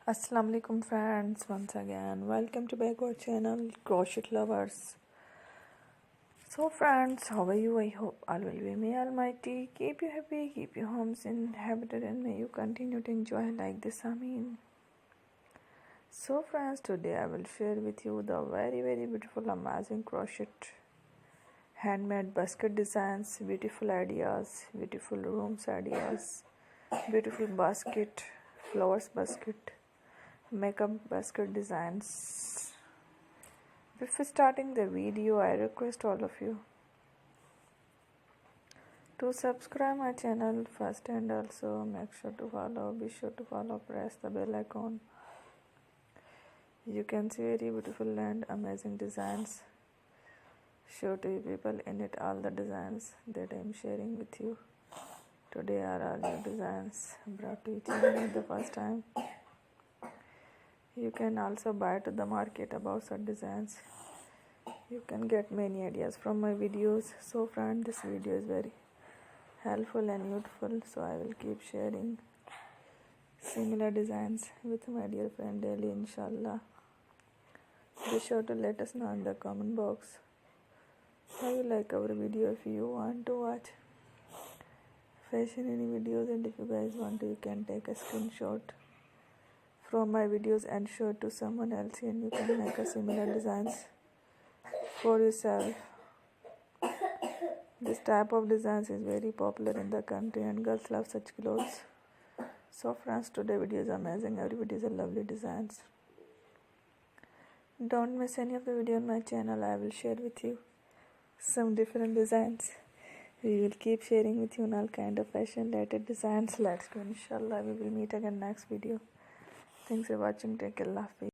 Assalamu alaikum friends, once again welcome to back our channel Crochet Lovers. So friends, how are you? I hope all will be. May Almighty keep you happy, keep your homes inhabited, and may you continue to enjoy like this. Ameen. So friends, today I will share with you the very beautiful amazing crochet handmade basket designs, beautiful ideas, beautiful rooms ideas, beautiful basket, flowers basket, makeup basket designs. Before starting the video, I request all of you to subscribe my channel first, and also be sure to follow, press the bell icon. You can see very beautiful and amazing designs. Show to you people in it all the designs that I am sharing with you. Today are all new designs brought to you channel the first time. You can also buy to the market about such designs. You can get many ideas from my videos. So friend, this video is very helpful and useful, so I will keep sharing similar designs with my dear friend daily, inshallah. Be sure to let us know in the comment box how you like our video. If you want to watch fashion any videos, and if you guys want to, you can take a screenshot from my videos and show it to someone else, and you can make a similar designs for yourself. This type of designs is very popular in the country and girls love such clothes. So friends, today video is amazing. Every video is a lovely designs. Don't miss any of the video on my channel. I will share with you some different designs. We will keep sharing with you all kind of fashion related designs. Let's go, inshallah. We will meet again next video. Thanks for watching. Take care. Allah Hafiz.